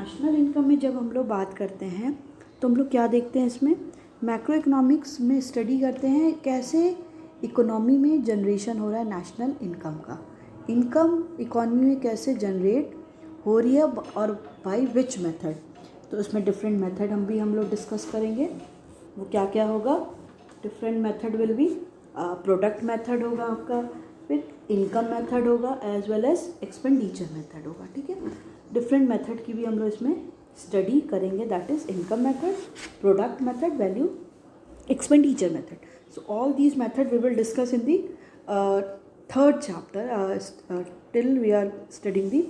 National income में जब हम लोग बात करते हैं तो हम लोग क्या देखते हैं, इसमें मैक्रो इकोनॉमिक्स में स्टडी करते हैं कैसे इकोनॉमी में जनरेशन हो रहा है नेशनल इनकम का। इनकम इकोनॉमी में कैसे जनरेट हो रही है और बाय विच मेथड। तो इसमें डिफरेंट मेथड हम लोग डिस्कस करेंगे। वो क्या क्या होगा? Different method will be product method होगा आपका, फिर इनकम मेथड होगा, as well as expenditure method होगा। ठीक है, डिफरेंट मेथड की भी हम लोग इसमें स्टडी करेंगे, that is income method, product method, value, expenditure method. So all these method we will discuss in the third chapter till we are studying the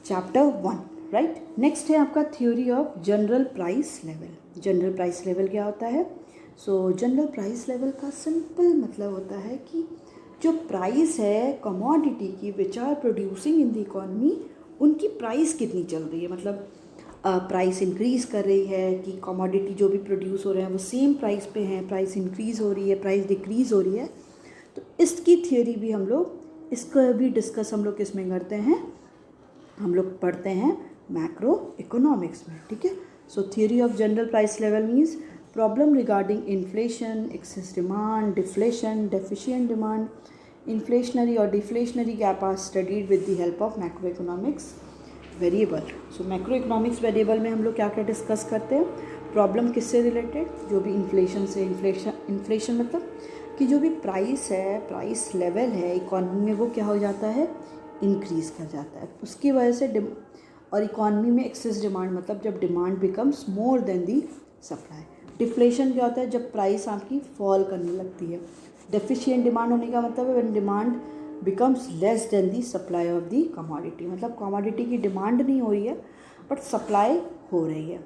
chapter 1, right? Next है आपका theory of general price level. General price level क्या होता है? So general price level का simple मतलब होता है कि जो प्राइस है commodity की which are producing in the economy, उनकी प्राइस कितनी चल रही है, मतलब प्राइस इंक्रीज़ कर रही है कि कमोडिटी जो भी प्रोड्यूस हो रहे हैं वो सेम प्राइस पे हैं, प्राइस इंक्रीज़ हो रही है, प्राइस डिक्रीज़ हो रही है। तो इसकी थियोरी भी हम लोग, इसका भी डिस्कस हम लोग किस में करते हैं, हम लोग पढ़ते हैं मैक्रो इकोनॉमिक्स में। ठीक है, so theory of general price level means problem regarding inflation, excess demand, deflation, deficient demand, inflationary और deflationary gap are studied with the help of macro economics variable. So macro economics variable में हम लोग क्या क्या discuss करते हैं, problem किससे related, जो भी इन्फ्लेशन से, इन्फ्लेशन मतलब कि जो भी प्राइस है, प्राइस लेवल है इकॉनमी में वो क्या हो जाता है, इंक्रीज़ कर जाता है, उसकी वजह से और इकॉनमी में एक्सेस डिमांड मतलब जब डिमांड बिकम्स मोर देन दी सप्लाई। डिफ्लेशन क्या होता है, जब प्राइस आपकी फॉल करने लगती है। डेफिशिएंट डिमांड होने का मतलब है when demand becomes less than the supply of the commodity, मतलब कमोडिटी की डिमांड नहीं हो रही है बट सप्लाई हो रही है।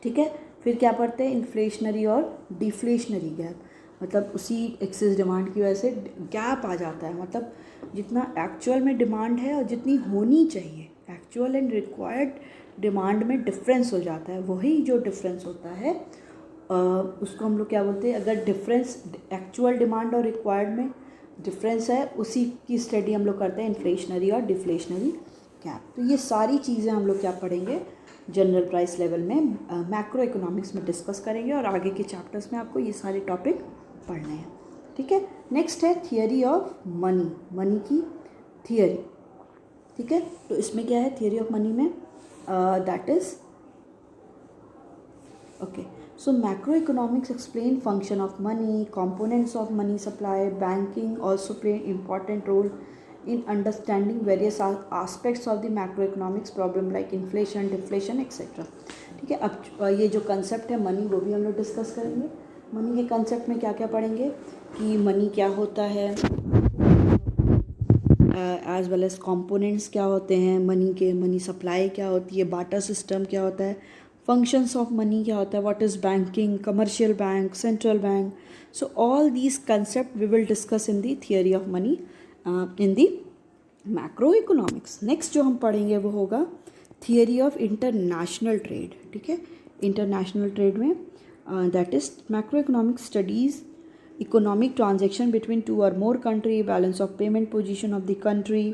ठीक है, फिर क्या पढ़ते हैं, इन्फ्लेशनरी और डिफ्लेशनरी गैप, मतलब उसी एक्सेस डिमांड की वजह से गैप आ जाता है, मतलब जितना एक्चुअल में डिमांड है और जितनी होनी चाहिए, एक्चुअल एंड रिक्वायर्ड डिमांड में डिफरेंस हो जाता है। वही जो डिफरेंस होता है उसको हम लोग क्या बोलते हैं, अगर डिफरेंस एक्चुअल डिमांड और रिक्वायर्ड में डिफरेंस है, उसी की स्टडी हम लोग करते हैं इन्फ्लेशनरी और डिफ्लेशनरी गैप। तो ये सारी चीज़ें हम लोग क्या पढ़ेंगे, जनरल प्राइस लेवल में मैक्रो इकोनॉमिक्स में डिस्कस करेंगे और आगे के चैप्टर्स में आपको ये सारे टॉपिक पढ़ने हैं। ठीक है, नेक्स्ट है थियरी ऑफ मनी, मनी की थियरी। ठीक है, तो इसमें क्या है थियरी ऑफ मनी में, that is okay, so macroeconomics explain function of money, components of money supply. Banking also play an important role in understanding various aspects of the macroeconomics problem like inflation, deflation, etc. ठीक है, अब ये जो concept है money वो भी हम लोग डिस्कस करेंगे। मनी के कंसेप्ट में क्या क्या पढ़ेंगे कि मनी क्या होता है, एज वेल एज कॉम्पोनेंट्स क्या होते हैं मनी के, मनी सप्लाई क्या होती है, बाटर सिस्टम क्या होता है, फंक्शंस ऑफ मनी क्या होता है, what is banking, commercial bank, central bank. So all these concept we will discuss in the theory of money in the macro economics. Next जो हम पढ़ेंगे वो होगा थियरी ऑफ इंटरनेशनल ट्रेड। ठीक है, इंटरनेशनल ट्रेड में that is macro economic studies economic transaction between two or more country, balance of payment position of the country,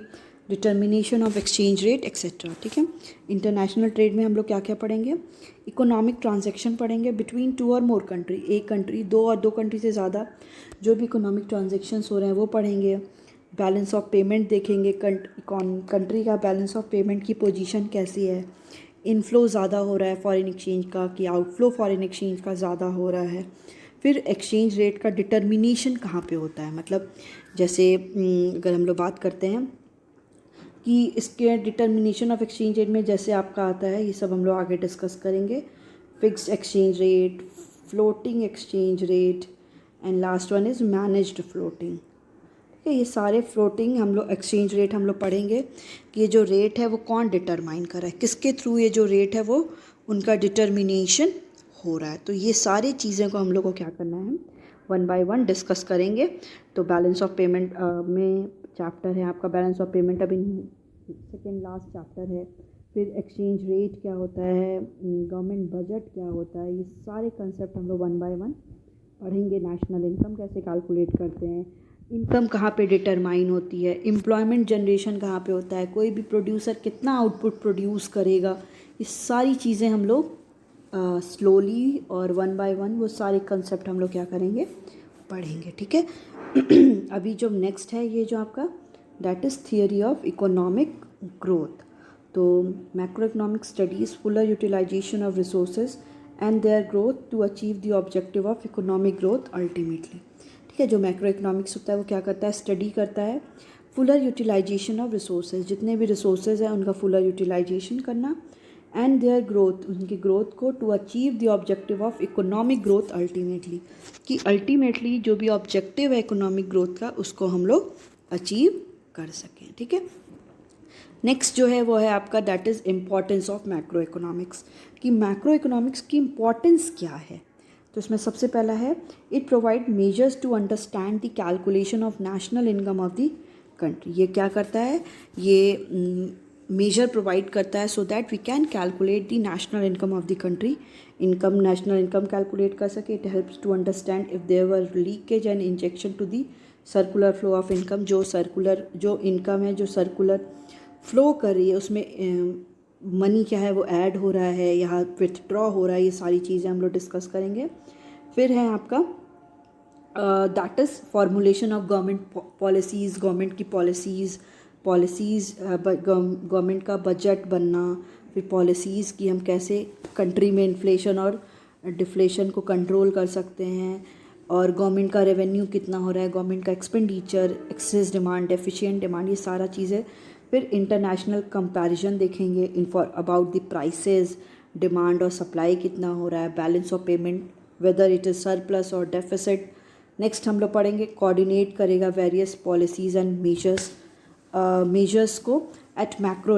determination of exchange rate etc. ठीक है, इंटरनेशनल ट्रेड में हम लोग क्या क्या पढ़ेंगे, इकोनॉमिक ट्रांजेक्शन पढ़ेंगे बिटवीन टू और मोर कंट्री, एक कंट्री, दो और दो कंट्री से ज़्यादा जो भी इकोनॉमिक ट्रांजेक्शन्स हो रहे हैं वो पढ़ेंगे। बैलेंस ऑफ पेमेंट देखेंगे, कंट्री का बैलेंस ऑफ पेमेंट की पोजीशन कैसी है, इनफ्लो ज़्यादा हो रहा है फॉरेन एक्सचेंज का कि आउटफ्लो फॉरेन एक्सचेंज का ज़्यादा हो रहा है। फिर एक्सचेंज रेट का डिटर्मिनेशन कहाँ पे होता है, मतलब जैसे अगर हम लोग बात करते हैं कि इसके डिटर्मिनेशन ऑफ एक्सचेंज रेट में जैसे आपका आता है, ये सब हम लोग आगे डिस्कस करेंगे। Fixed exchange rate, floating exchange rate and last one is managed floating. ठीक है, ये सारे फ्लोटिंग हम लोग एक्सचेंज रेट हम लोग पढ़ेंगे कि ये जो रेट है वो कौन डिटरमाइन कर रहा है, किसके थ्रू ये जो रेट है वो उनका डिटर्मिनेशन हो रहा है। तो ये सारी चीज़ें को हम लोग को क्या करना है, वन बाय वन डिस्कस करेंगे। तो बैलेंस ऑफ पेमेंट में चैप्टर है आपका बैलेंस ऑफ पेमेंट, अभी सेकेंड लास्ट चैप्टर है। फिर एक्सचेंज रेट क्या होता है, गवर्नमेंट बजट क्या होता है, ये सारे कंसेप्ट हम लोग वन बाय वन पढ़ेंगे। नेशनल इनकम कैसे कैलकुलेट करते हैं, इनकम कहाँ पे डिटरमाइन होती है, एम्प्लॉयमेंट जनरेशन कहाँ पे होता है, कोई भी प्रोड्यूसर कितना आउटपुट प्रोड्यूस करेगा, ये सारी चीज़ें हम लोग स्लोली और वन बाय वन वो सारे कंसेप्ट हम लोग क्या करेंगे, पढ़ेंगे, ठीक है। अभी जो नेक्स्ट है ये जो आपका that is theory of economic growth. तो macro economic studies fuller utilisation of resources and their growth to achieve the objective of economic growth ultimately, ठीक है। जो मैक्रो इकोनॉमिक्स होता है वो क्या करता है, स्टडी करता है फुलर यूटिलाइजेशन ऑफ रिसोर्सेज, जितने भी रिसोर्सेज हैं उनका फुलर यूटिलाइजेशन करना, एंड देयर ग्रोथ, उनकी ग्रोथ को, to achieve the objective of economic growth ultimately, कि अल्टीमेटली जो भी ऑब्जेक्टिव है इकोनॉमिक ग्रोथ का उसको हम लोग अचीव कर सकें, ठीक है। नेक्स्ट जो है वो है आपका that is importance of macro economics, कि मैक्रो इकोनॉमिक्स की इम्पॉर्टेंस क्या है। तो इसमें सबसे पहला है it provide measures to understand the calculation of national income of the country. ये क्या करता है, ये मेजर प्रोवाइड करता है so that we can calculate the national income of the country, income, national income calculate कर सके। It helps to understand if there were leakage and injection to the circular flow of income, जो income है जो circular flow कर रही है उसमें money क्या है वो ऐड हो रहा है या विथड्रॉ हो रहा है, ये सारी चीज़ें हम लोग डिस्कस करेंगे। फिर है आपका that is formulation of government policies, government की पॉलिसीज़ गवर्नमेंट का बजट बनना, फिर पॉलिसीज़ की हम कैसे कंट्री में इन्फ्लेशन और डिफ्लेशन को कंट्रोल कर सकते हैं, और गवर्नमेंट का रेवेन्यू कितना हो रहा है, गवर्नमेंट का expenditure, excess demand, efficient demand, ये सारा चीज़ें। फिर इंटरनेशनल कंपैरिजन देखेंगे अबाउट द प्राइसेस, डिमांड और सप्लाई कितना हो रहा है, balance of payment whether it is surplus और डेफिसिट। नेक्स्ट हम लोग पढ़ेंगे कोऑर्डिनेट करेगा वेरियस पॉलिसीज़ एंड मेजर्स को एट मैक्रो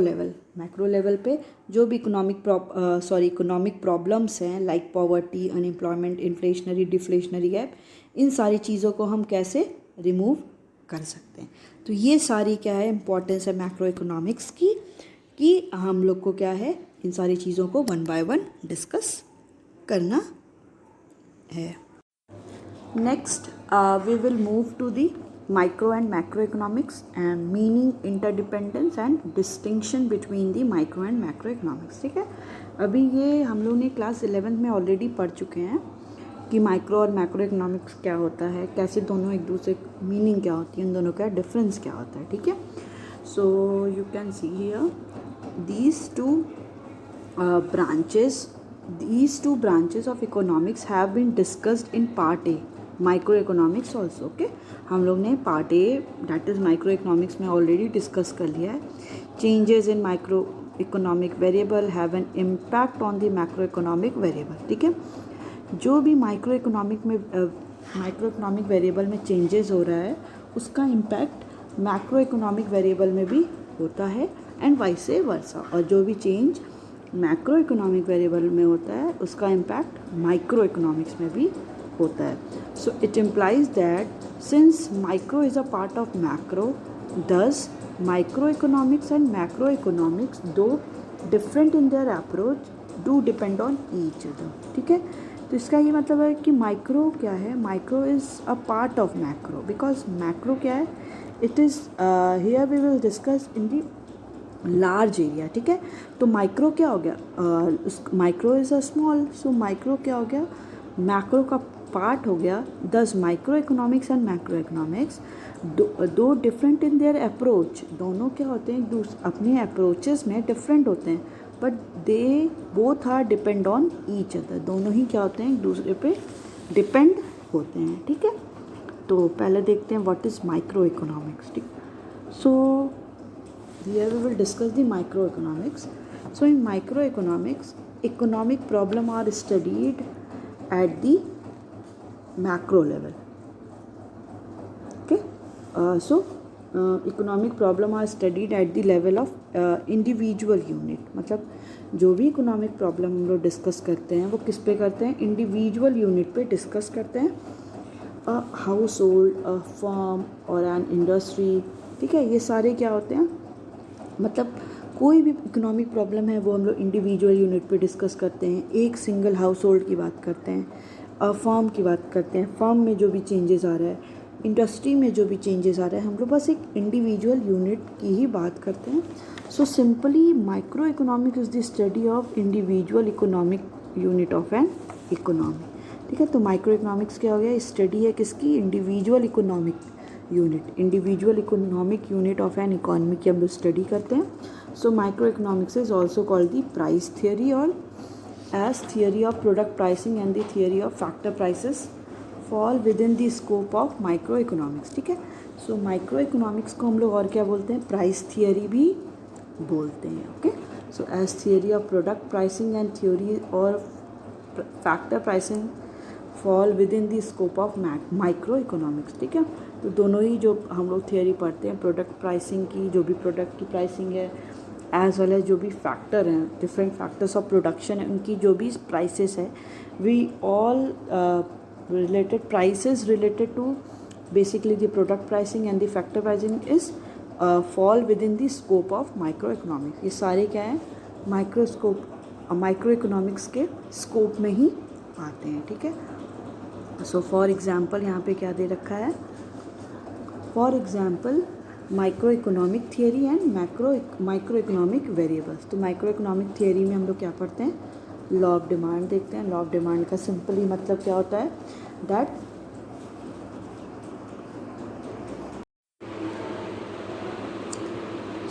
लेवल पे जो भी इकोनॉमिक प्रॉब्लम्स हैं like poverty, unemployment, inflationary, deflationary gap, इन सारी चीज़ों को हम कैसे रिमूव कर सकते हैं। तो ये सारी क्या है इम्पोर्टेंस है मैक्रो इकोनॉमिक्स की, कि हम लोग को क्या है इन सारी चीज़ों को वन बाय वन डिस्कस करना है। Next we will move to the micro and macro economics and meaning, interdependence and distinction between the micro and macro economics, ठीक है। अभी ये हम लोग ने क्लास 11th में ऑलरेडी पढ़ चुके हैं कि माइक्रो और मैक्रो इकोनॉमिक्स क्या होता है, कैसे दोनों एक दूसरे, मीनिंग क्या होती है, इन दोनों का डिफरेंस क्या होता है, ठीक है। सो you can see here these two branches of economics have been discussed in part A, microeconomics also, okay। हम लोग ने part A that is micro economics में ऑलरेडी डिस्कस कर लिया है। Changes in micro economic variable have an impact on the macro economic variable, ठीक है। जो भी माइक्रो इकोनॉमिक वेरिएबल में चेंजेस हो रहा है उसका इम्पैक्ट मैक्रो इकोनॉमिक वेरिएबल में भी होता है एंड वाइस वर्सा, और जो भी चेंज मैक्रो इकोनॉमिक वेरिएबल में होता है उसका इम्पैक्ट माइक्रो इकोनॉमिक्स में भी होता है। So it implies that since micro is a part of macro, thus micro economics and macro economics दो different in their approach do depend on each other, ठीक है। तो इसका ये मतलब है कि माइक्रो क्या है, micro is a part of macro, because macro क्या है, it is here we will discuss in the large area, ठीक है। तो माइक्रो क्या हो गया, micro is a small, so micro क्या हो गया, मैक्रो का पार्ट हो गया। Thus micro economics and macro economics दो डिफरेंट इन देयर अप्रोच, दोनों क्या होते हैं अपने अप्रोचेस में डिफरेंट होते हैं, but they both are depend on each other, दोनों ही क्या होते हैं एक दूसरे पे डिपेंड होते हैं, ठीक है। तो पहले देखते हैं व्हाट इज़ माइक्रो इकोनॉमिक्स, ठीक। सो here we will discuss the microeconomics. So in microeconomics, economic problem are studied at the macro level, okay। Economic problem are studied at the level of individual unit, मतलब जो भी economic problem हम लोग discuss करते हैं वो किस पे करते हैं, इंडिविजुअल यूनिट पे डिस्कस करते हैं। A house hold, a firm और एन इंडस्ट्री, ठीक है, ये सारे क्या होते हैं, मतलब कोई भी इकोनॉमिक प्रॉब्लम है वो हम लोग इंडिविजुअल यूनिट पे डिस्कस करते हैं। एक सिंगल हाउस होल्ड की बात करते हैं, फर्म की बात करते हैं, फर्म में जो भी चेंजेस आ रहा है, इंडस्ट्री में जो भी चेंजेस आ रहे हैं, हम लोग बस एक इंडिविजुअल यूनिट की ही बात करते हैं. So simply micro economic is the study of individual economic unit of an economy. ठीक है, तो माइक्रो इकोनॉमिक्स क्या हो गया, स्टडी है किसकी, individual economic unit, individual economic unit of an economy की हम लोग स्टडी करते हैं. So micro economics is also called the price theory और as theory of product pricing and the theory of factor prices fall within the scope of microeconomics. ठीक है, सो microeconomics को हम लोग और क्या बोलते हैं, प्राइस थियोरी भी बोलते हैं. Okay, so as theory of product pricing and theory और factor pricing fall within the scope of micro economics. ठीक है, तो दोनों ही जो हम लोग थियोरी पढ़ते हैं, प्रोडक्ट प्राइसिंग की, जो भी प्रोडक्ट की प्राइसिंग है, एज वेल एज जो भी फैक्टर हैं, डिफरेंट फैक्टर्स ऑफ प्रोडक्शन है, उनकी जो भी प्राइसेस है, we all related prices related to basically the product pricing and the factor pricing is fall within the scope of micro economics. ये सारे क्या हैं, माइक्रो इकोनॉमिक्स के स्कोप में ही आते हैं. ठीक है, सो फॉर एग्जाम्पल यहाँ पे क्या दे रखा है, for example micro economic theory and micro economic variables. तो माइक्रो इकोनॉमिक थियरी में हम लोग क्या पढ़ते हैं, लॉ ऑफ डिमांड देखते हैं. लॉ ऑफ डिमांड का सिंपली मतलब क्या होता है, that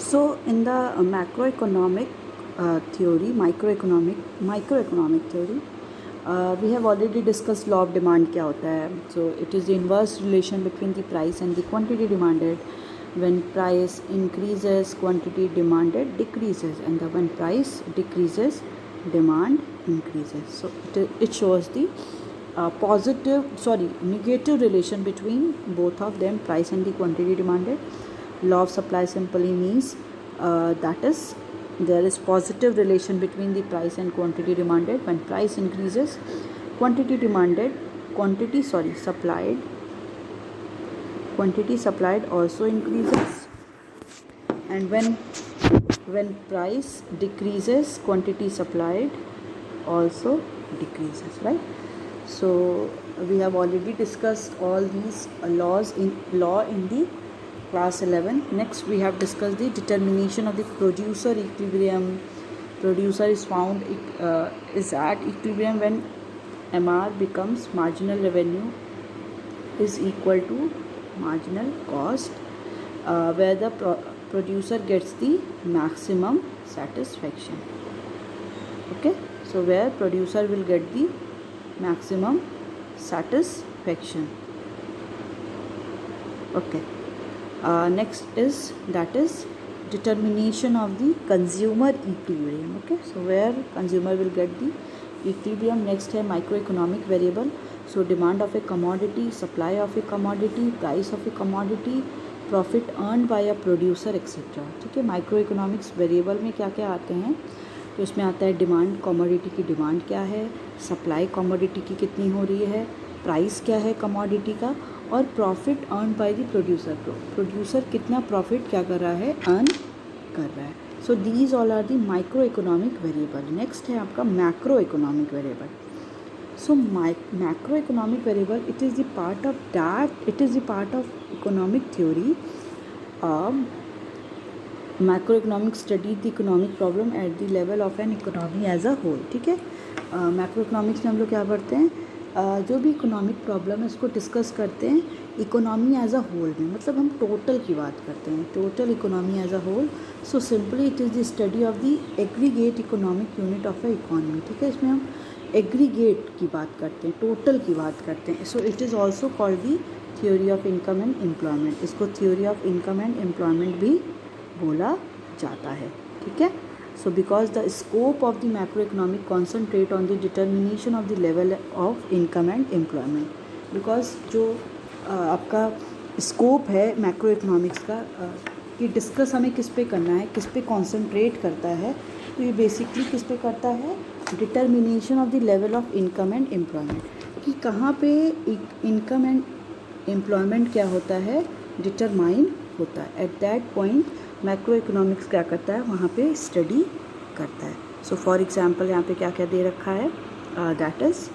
so in the macro economic theory, microeconomic theory, we have already discussed law of demand क्या होता है. So it is the inverse relation between the price and the quantity demanded. When price increases, quantity demanded decreases, and when price decreases, demand increases. So it shows the negative relation between both of them, price and the quantity demanded. Law of supply simply means that is there is positive relation between the price and quantity demanded. When price increases, quantity supplied also increases, and when price decreases, quantity supplied also decreases, right? So we have already discussed all these laws in the class 11. Next we have discussed the determination of the producer equilibrium. Producer is found is at equilibrium when MR becomes marginal revenue is equal to marginal cost, where the producer gets the maximum satisfaction. Okay, so where producer will get the maximum satisfaction. Okay, next is determination of the consumer equilibrium. Okay, so where consumer will get the equilibrium. Next है microeconomic variable. So demand of a commodity, supply of a commodity, price of a commodity, profit earned by a producer, etc. ठीक है, micro economics variable में क्या क्या आते हैं, तो इसमें आता है डिमांड, कमोडिटी की डिमांड क्या है, सप्लाई कमोडिटी की कितनी हो रही है, प्राइस क्या है कमोडिटी का, और profit earn by the producer. Producer कितना प्रॉफिट क्या कर रहा है, अर्न कर रहा है. So these all are the micro economic variable. Next है आपका macro economic variable. So macroeconomic variable, it is the part of economic theory. Macroeconomic study the economic problem at the level of an economy as a whole. ठीक है, macroeconomics में हम लोग क्या पढ़ते हैं, जो भी इकोनॉमिक प्रॉब्लम है उसको डिस्कस करते हैं इकोनॉमी एज अ होल में, मतलब हम टोटल की बात करते हैं, total economy as a whole. So simply it is the study of the aggregate economic unit of a economy. ठीक है, इसमें हम एग्रीगेट की बात करते हैं, टोटल की बात करते हैं. So it is also called the theory of income and employment. इसको theory of income and employment भी बोला जाता है. ठीक है, so because the scope of the macro economic concentrate on the determination of the level of income and employment. Because जो आपका scope है मैक्रो इकोनॉमिक्स का, कि डिस्कस हमें किस पे करना है, किस पे कॉन्सेंट्रेट करता है, तो ये बेसिकली किस पे करता है, determination of the level of income and employment, कि कहाँ पे इनकम एंड एम्प्लॉयमेंट क्या होता है, डिटरमाइन होता है. At that point macro economics क्या करता है, वहाँ पे स्टडी करता है. सो फॉर एग्जांपल यहाँ पे क्या क्या दे रखा है, that is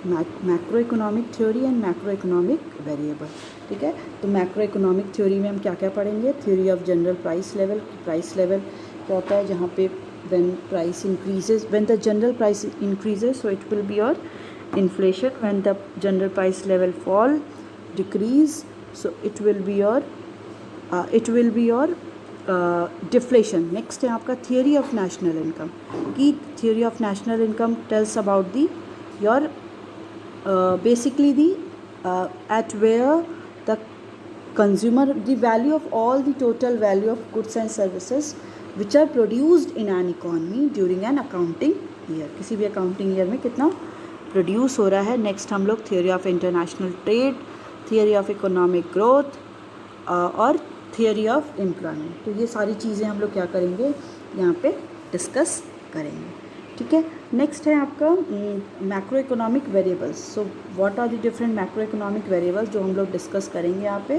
macro economic theory and macro economic variable, ठीक है। तो मैक्रो इकोनॉमिक थ्योरी में हम क्या क्या पढ़ेंगे, theory of general price level. Price level क्या होता है, जहाँ पे when price increases, when the general price increases, so it will be your inflation. When the general price level fall, decrease, so it will be your deflation. Next है आपका theory of national income. की theory of national income tells about the your basically the at where the consumer, the value of all the total value of goods and services which are produced in an economy during an accounting year. किसी भी accounting year में कितना produce हो रहा है. Next हम लोग theory of international trade, theory of economic growth और थियोरी ऑफ एम्प्लॉयमेंट. तो ये सारी चीज़ें हम लोग क्या करेंगे, यहाँ पे डिस्कस करेंगे, ठीक है. नेक्स्ट है आपका macro economic variables. So what are the different macro economic variables जो हम लोग डिस्कस करेंगे यहाँ पे,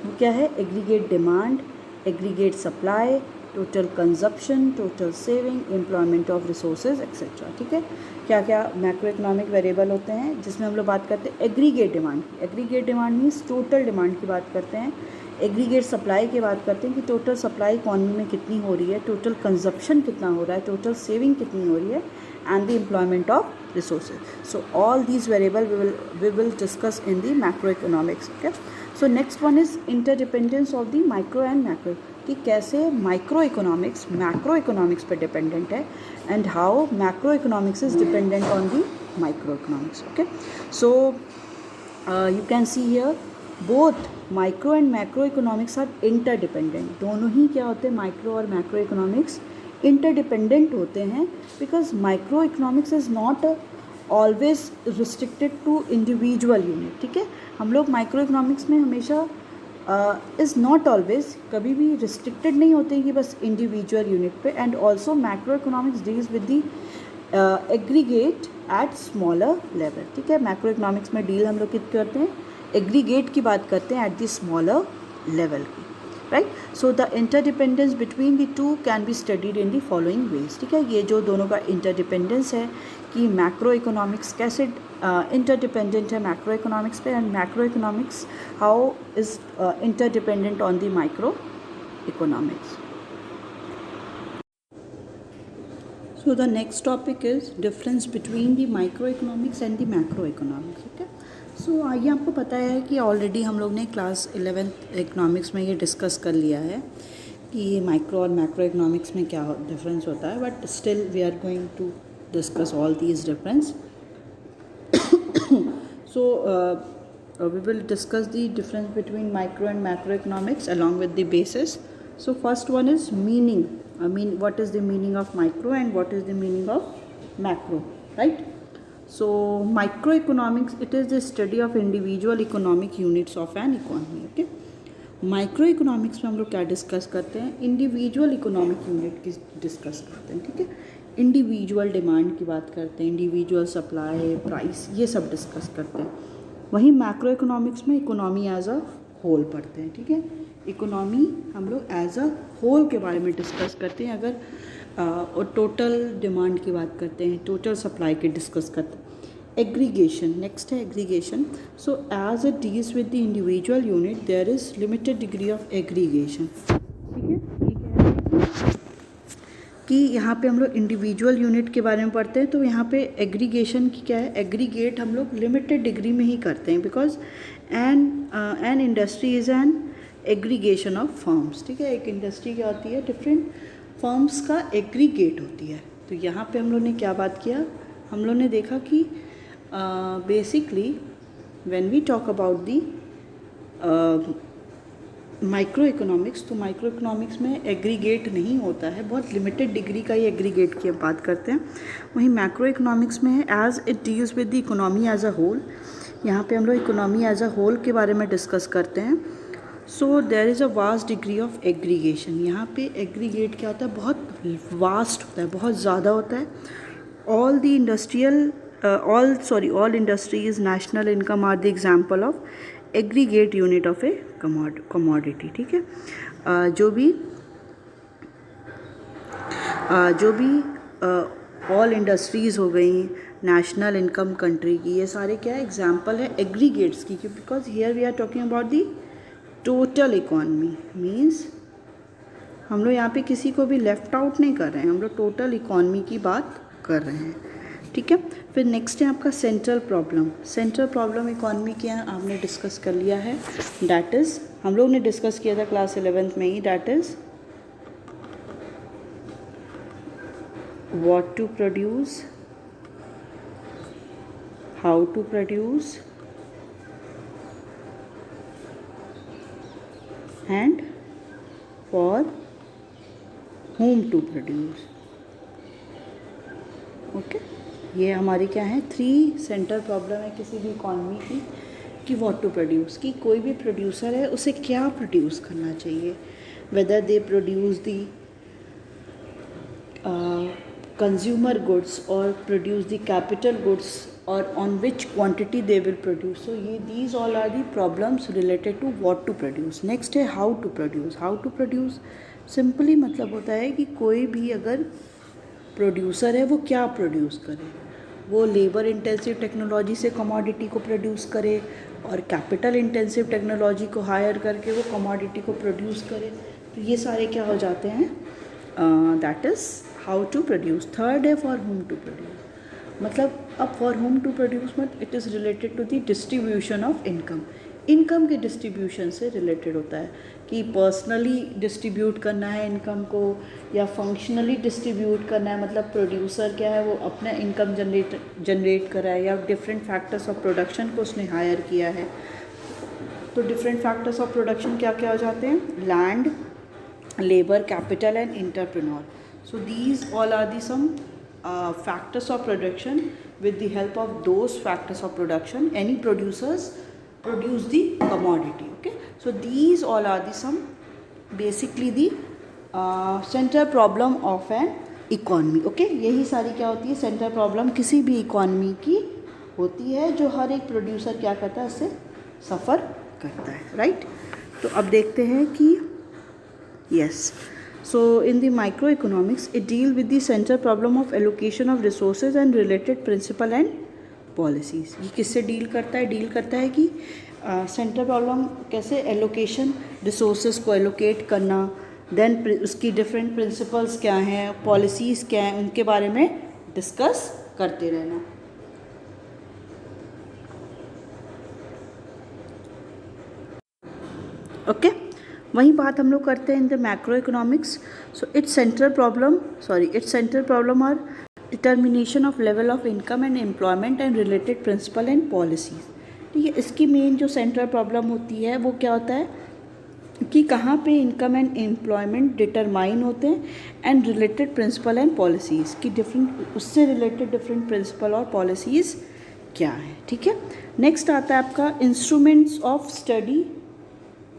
वो क्या है, aggregate demand, aggregate supply, total consumption, total saving, employment of resources etcetera, ठीक है. क्या क्या मैक्रो इकोनॉमिक वेरिएबल होते हैं, जिसमें हम लोग बात करते हैं aggregate demand. Aggregate demand means total demand की बात करते हैं. एग्रीगेट सप्लाई की बात करते हैं कि टोटल सप्लाई इकॉनमी में कितनी हो रही है, टोटल कंजप्शन कितना हो रहा है, टोटल सेविंग कितनी हो रही है, and the employment of resources. So all these variable we will discuss in the macroeconomics. Okay. So next one is interdependence of the micro and macro. कि कैसे माइक्रो इकोनॉमिक्स मैक्रो इकोनॉमिक्स पर dependent है and how macro economics is dependent on the micro economics. Okay. So you can see here both micro and macro economics are interdependent. दोनों ही क्या होते हैं, micro और मैक्रो इकोनॉमिक्स इंटरडिपेंडेंट होते हैं, because micro economics is not always restricted to individual unit. ठीक है, हम लोग माइक्रो इकोनॉमिक्स में हमेशा इज़ नॉट ऑलवेज, कभी भी रिस्ट्रिक्टेड नहीं होते कि बस इंडिविजुअल यूनिट पे. And also macro economics deals with the aggregate at smaller level. ठीक है, मैक्रो इकोनॉमिक्स में डील हम लोग कित करते हैं, एग्रीगेट की बात करते हैं एट द स्मॉलर लेवल की. Right. So the interdependence between the two can be studied in the following veg. ठीक है, ये जो दोनों का इंटरडिपेंडेंस है कि मैक्रो इकोनॉमिक्स कैसे इंटरडिपेंडेंट है मैक्रो इकोनॉमिक्स पे, and macro economics how is interdependent on the micro economics. So the next topic is difference between the microeconomics and the macroeconomics. Okay. So आइए, आपको पता है कि ऑलरेडी हम लोग ने क्लास 11th इकोनॉमिक्स में ये डिस्कस कर लिया है कि माइक्रो और मैक्रो इकोनॉमिक्स में क्या डिफरेंस होता है, but still we are going to discuss all these difference. So we will discuss the difference between micro and macroeconomics along with the basis. So first one is meaning. I mean, what is the meaning of micro and what is the meaning of macro, right? So microeconomics, it is the study of individual economic units of an economy. Okay. Microeconomics में हम लोग क्या discuss करते हैं, individual economic unit की discuss करते हैं. ठीक है, इंडिविजुअल डिमांड की बात करते हैं, इंडिविजुअल सप्लाई, प्राइस, ये सब डिस्कस करते हैं. वहीं मैक्रो इकोनॉमिक्स में इकोनॉमी एज अ होल पढ़ते हैं. ठीक है, इकोनॉमी हम लोग एज अ होल के बारे में डिस्कस करते हैं. अगर और टोटल डिमांड की बात करते हैं, टोटल सप्लाई की डिस्कस करते हैं. एग्रीगेशन, नेक्स्ट है aggregation. So as it deals with the individual unit there is limited degree of aggregation. ठीक है, ये कह रहे हैं कि यहाँ पे हम लोग इंडिविजुअल यूनिट के बारे में पढ़ते हैं, तो यहाँ पे एग्रीगेशन की क्या है, एग्रीगेट हम लोग लिमिटेड डिग्री में ही करते हैं, because an industry is an aggregation of firms. ठीक है, एक इंडस्ट्री क्या होती है, डिफरेंट फर्म्स का एग्रीगेट होती है. तो यहाँ पे हम लोग ने क्या बात किया, हम लोग ने देखा कि basically when we talk about the micro economics, तो माइक्रो इकोनॉमिक्स में एग्रीगेट नहीं होता है, बहुत लिमिटेड डिग्री का ही एग्रीगेट की बात करते हैं. वहीं मैक्रो इकोनॉमिक्स में है as it deals with the economy as a whole. यहाँ पे हम लोग इकोनॉमी एज अ होल के बारे में डिस्कस करते हैं. So there is a vast degree of aggregation. यहाँ पे एग्रीगेट क्या होता है, बहुत वास्ट होता है, बहुत ज़्यादा होता है. All the industrial all industries, national income are the example of aggregate unit of a commodity. ठीक है, जो भी ऑल इंडस्ट्रीज़ हो गई, नेशनल इनकम कंट्री की, ये सारे क्या एग्जाम्पल है एग्रीगेट्स की, because here we are talking about the total economy. Means हम लोग यहाँ पे किसी को भी लेफ्ट आउट नहीं कर रहे हैं, हम लोग टोटल इकॉनमी की बात कर रहे हैं, ठीक है। फिर नेक्स्ट है आपका central problem. Central problem economy के यहाँ आपने डिस्कस कर लिया है, डैट इज़ हम लोग ने डिस्कस किया था क्लास 11th में ही, that is what to produce, how to produce, and for whom to produce। Okay, ये हमारी क्या है 3 सेंटर प्रॉब्लम है किसी भी इकॉनमी की, कि व्हाट टू प्रोड्यूस, कि कोई भी प्रोड्यूसर है उसे क्या प्रोड्यूस करना चाहिए, whether they produce the consumer goods or produce the capital goods or on which quantity they will produce। So these all are the problems related to what to produce। next है how to produce। how to produce simply मतलब होता है कि कोई भी अगर producer है वो क्या प्रोड्यूस करे, वो लेबर इंटेंसिव टेक्नोलॉजी से कमोडिटी को प्रोड्यूस करे और कैपिटल इंटेंसिव टेक्नोलॉजी को हायर करके वो कमोडिटी को प्रोड्यूस करे। तो ये सारे क्या हो जाते हैं, that is how to produce. Third है फॉर होम टू प्रोड्यूस, मतलब अब फॉर होम टू प्रोड्यूस मत it is related to the distribution of income. Income के डिस्ट्रीब्यूशन से रिलेटेड होता है कि पर्सनली डिस्ट्रीब्यूट करना है इनकम को या फंक्शनली डिस्ट्रीब्यूट करना है, मतलब प्रोड्यूसर क्या है वो अपना इनकम जनरेट कर रहा है या डिफरेंट फैक्टर्स ऑफ प्रोडक्शन को उसने हायर किया है। तो डिफरेंट फैक्टर्स ऑफ प्रोडक्शन क्या क्या हो जाते हैं, land, labour, capital and entrepreneur. So these all are the some factors of production. With the help of those factors of production, any producers produce the commodity. Okay, so these all are the some basically the central problem of an economy। Okay, यही सारी क्या होती है central problem किसी भी economy की होती है, जो हर एक प्रोड्यूसर क्या करता है उससे सफ़र करता है, राइट। तो अब देखते हैं कि yes, so in the microeconomics it deal with the central problem of allocation of resources and related principle and policies। ये किससे डील करता है, डील करता है कि सेंट्रल प्रॉब्लम कैसे एलोकेशन, रिसोर्सेज को एलोकेट करना, देन उसकी डिफरेंट प्रिंसिपल्स क्या हैं, पॉलिसीज़ क्या हैं, उनके बारे में डिस्कस करते रहना। ओके, वही बात हम लोग करते हैं in the macro economics. So its central problem are determination of level of income and employment and related principle and policies. ठीक है, इसकी मेन जो सेंट्रल प्रॉब्लम होती है वो क्या होता है कि कहाँ पे इनकम एंड एम्प्लॉयमेंट डिटरमाइन होते हैं and related principle and policies की डिफरेंट, उससे रिलेटेड डिफरेंट प्रिंसिपल और पॉलिसीज़ क्या है। ठीक है, नेक्स्ट आता है आपका इंस्ट्रूमेंट्स ऑफ स्टडी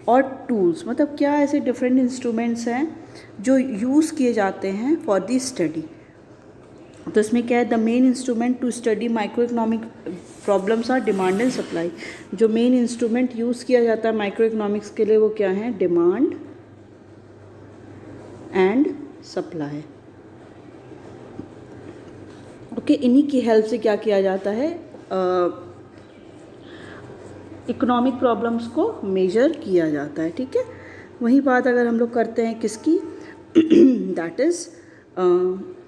और टूल्स, मतलब क्या ऐसे डिफरेंट इंस्ट्रूमेंट्स हैं जो यूज़ किए जाते हैं फॉर दी स्टडी। तो इसमें क्या है, the main instrument to study micro economic problems are demand and supply. जो मेन इंस्ट्रूमेंट यूज़ किया जाता है माइक्रो इकोनॉमिक्स के लिए वो क्या है, डिमांड एंड सप्लाई। ओके, इन्हीं की हेल्प से क्या किया जाता है, इकोनॉमिक प्रॉब्लम्स को मेजर किया जाता है। ठीक है, वही बात अगर हम लोग करते हैं किसकी, that is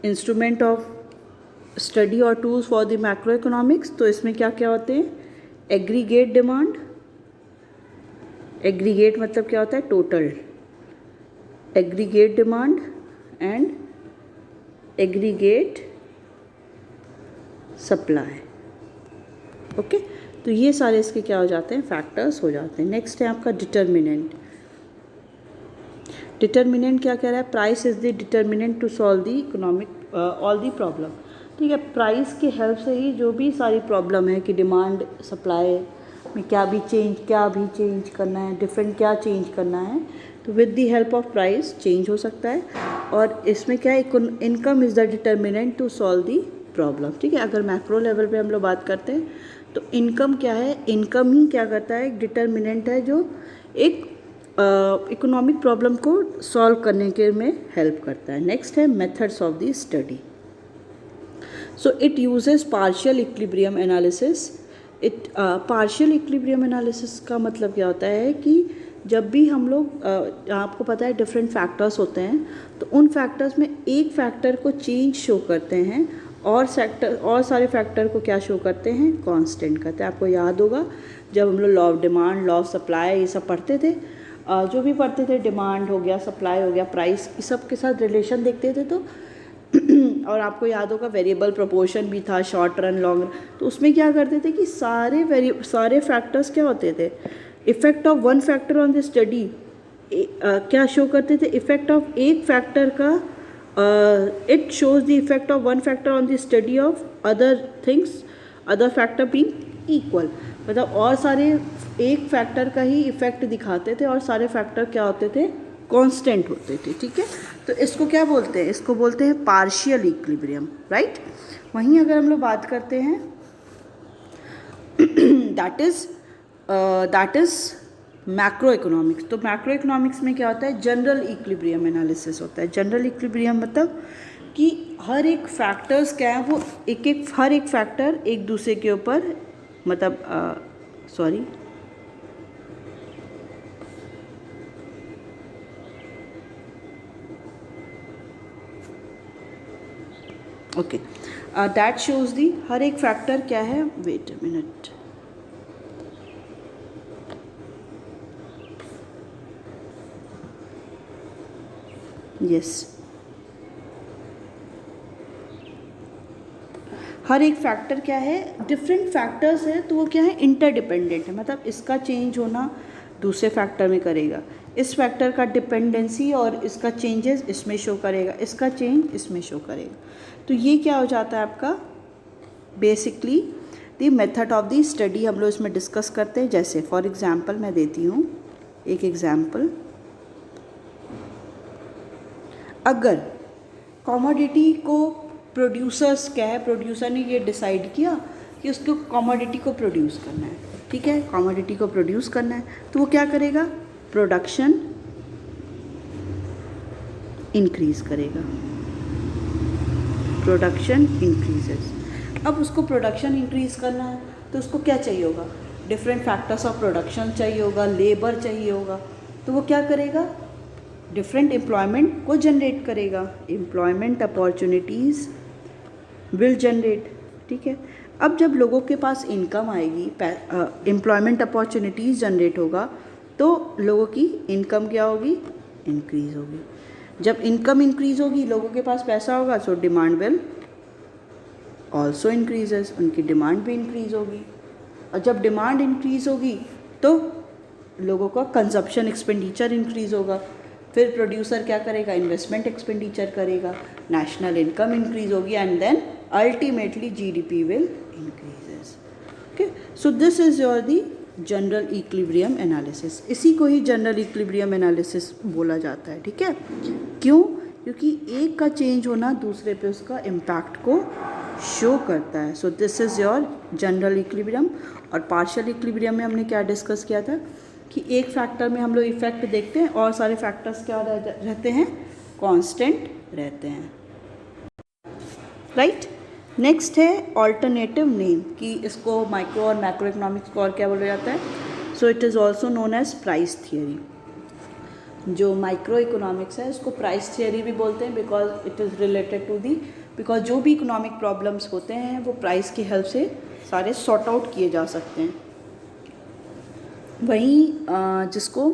instrument of study और tools for the macro economics. तो इसमें क्या क्या होते हैं, एग्रीगेट डिमांड, एग्रीगेट मतलब क्या होता है total, aggregate demand and aggregate supply. Okay, तो ये सारे इसके क्या हो जाते हैं, फैक्टर्स हो जाते हैं। नेक्स्ट है आपका डिटर्मिनेंट। डिटर्मिनेंट क्या कह रहा है, price is the determinant to solve the economic all the problem. ठीक है, प्राइस की हेल्प से ही जो भी सारी प्रॉब्लम है कि डिमांड सप्लाई में क्या भी चेंज करना है, डिफरेंट क्या चेंज करना है, तो with the help of price change हो सकता है। और इसमें क्या है, income is the determinant to solve the problem. ठीक है, अगर मैक्रो लेवल पे हम लोग बात करते हैं तो इनकम क्या है, इनकम ही क्या करता है, एक डिटर्मिनेंट है जो एक इकोनॉमिक प्रॉब्लम को सॉल्व करने के में हेल्प करता है। नेक्स्ट है methods of the study. So it uses partial equilibrium analysis. Partial equilibrium analysis का मतलब क्या होता है कि जब भी हम लोग आपको पता है डिफरेंट फैक्टर्स होते हैं, तो उन फैक्टर्स में एक फैक्टर को चेंज शो करते हैं और सारे फैक्टर को क्या शो करते हैं, कांस्टेंट करते हैं। आपको याद होगा जब हम लोग law of demand, law of supply ये सब पढ़ते थे, जो भी पढ़ते थे, डिमांड हो गया, सप्लाई हो गया, प्राइस, इस सब के साथ रिलेशन देखते थे। तो और आपको याद होगा वेरिएबल प्रोपोर्शन भी था, शॉर्ट रन, लॉन्ग रन। तो उसमें क्या करते थे कि सारे फैक्टर्स क्या होते थे, effect of one factor on the study क्या शो करते थे, इफेक्ट ऑफ एक फैक्टर का, it shows the effect of one factor on the study of other things, other factor being equal. मतलब और सारे एक फैक्टर का ही इफेक्ट दिखाते थे और सारे फैक्टर क्या होते थे, कांस्टेंट होते थे। ठीक है, तो इसको क्या बोलते हैं, इसको बोलते हैं पार्शियल इक्विलिब्रियम, राइट। वहीं अगर हम लोग बात करते हैं दैट इज मैक्रो इकोनॉमिक्स, तो मैक्रो इकोनॉमिक्स में क्या होता है, जनरल इक्विलिब्रियम एनालिसिस होता है। जनरल इक्विलिब्रियम मतलब कि हर एक फैक्टर्स क्या है, वो हर एक फैक्टर एक दूसरे के ऊपर मतलब ओके, दैट शोज दी हर एक फैक्टर क्या है, वेट अ मिनट, यस, हर एक फैक्टर क्या है, डिफरेंट फैक्टर्स है, तो वो क्या है, इंटरडिपेंडेंट है। मतलब इसका चेंज होना दूसरे फैक्टर में करेगा, इस फैक्टर का डिपेंडेंसी और इसका चेंजेस इसमें शो करेगा, इसका चेंज इसमें शो करेगा। तो ये क्या हो जाता है आपका, basically the method of the study हम लोग इसमें डिस्कस करते हैं। जैसे फॉर एग्जांपल मैं देती हूँ एक एग्जांपल, अगर कमोडिटी को प्रोड्यूसर्स क्या है, प्रोड्यूसर ने ये डिसाइड किया कि उसको कमोडिटी को प्रोड्यूस करना है, ठीक है, कमोडिटी को प्रोड्यूस करना है, तो वो क्या करेगा, प्रोडक्शन इंक्रीज करेगा, प्रोडक्शन इंक्रीजेस। अब उसको प्रोडक्शन इंक्रीज करना है तो उसको क्या चाहिए होगा, डिफरेंट फैक्टर्स ऑफ प्रोडक्शन चाहिए होगा, लेबर चाहिए होगा, तो वो क्या करेगा, डिफरेंट एम्प्लॉयमेंट को जनरेट करेगा, एम्प्लॉयमेंट अपॉर्चुनिटीज़ विल जनरेट। ठीक है, अब जब लोगों के पास इनकम आएगी, एम्प्लॉयमेंट अपॉर्चुनिटीज़ जनरेट होगा, तो लोगों की इनकम क्या होगी, इंक्रीज होगी। जब इनकम इंक्रीज होगी, लोगों के पास पैसा होगा, so demand will also increases, उनकी डिमांड भी इंक्रीज होगी। और जब डिमांड इंक्रीज होगी तो लोगों का कंजप्शन एक्सपेंडिचर इंक्रीज होगा, फिर प्रोड्यूसर क्या करेगा, इन्वेस्टमेंट एक्सपेंडिचर करेगा, नेशनल इनकम इंक्रीज होगी, and then ultimately GDP will increases. Okay, so this is your the general equilibrium analysis. इसी को ही जनरल इक्विलिब्रियम एनालिसिस बोला जाता है। ठीक है, क्यों, क्योंकि एक का चेंज होना दूसरे पे उसका इम्पैक्ट को शो करता है। So this is your general equilibrium. और पार्शियल इक्विलिब्रियम में हमने क्या डिस्कस किया था कि एक फैक्टर में हम लोग इफेक्ट देखते हैं और सारे फैक्टर्स क्या रहते हैं, कांस्टेंट रहते हैं, राइट। नेक्स्ट है ऑल्टरनेटिव नेम, कि इसको माइक्रो और मैक्रो इकोनॉमिक्स को और क्या बोला जाता है, so it is also known as price theory. जो माइक्रो इकोनॉमिक्स है उसको प्राइस थियरी भी बोलते हैं, because it is related to the, because जो भी इकोनॉमिक प्रॉब्लम्स होते हैं वो प्राइस की हेल्प से सारे सॉर्ट आउट किए जा सकते हैं। वहीं जिसको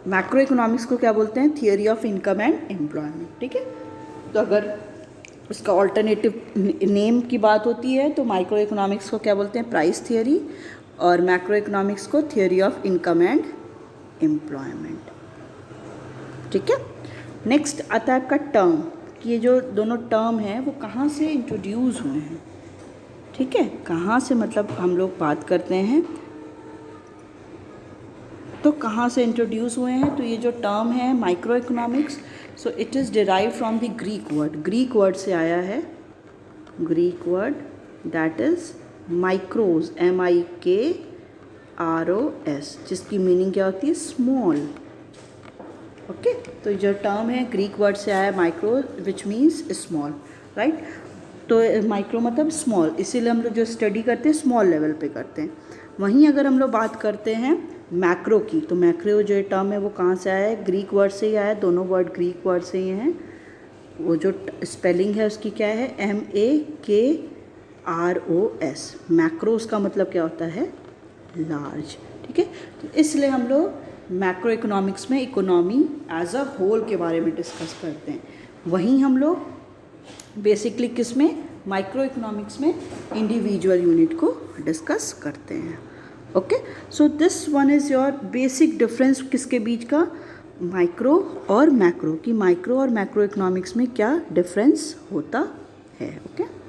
मैक्रो इकोनॉमिक्स को क्या बोलते हैं, theory of income and employment. ठीक है, तो अगर उसका ऑल्टरनेटिव नेम की बात होती है तो माइक्रो इकोनॉमिक्स को क्या बोलते हैं, प्राइस थियरी, और मैक्रो इकोनॉमिक्स को theory of income and employment. ठीक है, नेक्स्ट आता है आपका टर्म, कि ये जो दोनों टर्म हैं वो कहाँ से इंट्रोड्यूस हुए हैं। ठीक है, कहाँ से मतलब हम लोग बात करते हैं तो कहाँ से इंट्रोड्यूस हुए हैं, तो ये जो टर्म है micro economics, so it is derive from the Greek word, Greek word से आया है, Greek word that is माइक्रोज, MIKROS, जिसकी मीनिंग क्या होती है, स्मॉल। ओके, तो जो टर्म है ग्रीक वर्ड से आया है micro, which means small, right. तो माइक्रो मतलब स्मॉल, इसीलिए हम लोग जो स्टडी करते हैं स्मॉल लेवल पे करते हैं। वहीं अगर हम लोग बात करते हैं मैक्रो की, तो मैक्रो जो टर्म है वो कहाँ से आया है, ग्रीक वर्ड से ही आया है, दोनों वर्ड ग्रीक वर्ड से ही हैं। वो जो स्पेलिंग है उसकी क्या है, MAKROS, मैक्रो उसका मतलब क्या होता है, लार्ज, ठीक है। तो इसलिए हम लोग मैक्रो इकोनॉमिक्स में इकोनॉमी एज अ होल के बारे में डिस्कस करते हैं। वहीं हम लोग बेसिकली किस में, माइक्रो इकोनॉमिक्स में इंडिविजुअल यूनिट को डिस्कस करते हैं। Okay, so this one is your basic difference किसके बीच का, माइक्रो और मैक्रो, कि माइक्रो और मैक्रो इकोनॉमिक्स में क्या डिफरेंस होता है। ओके।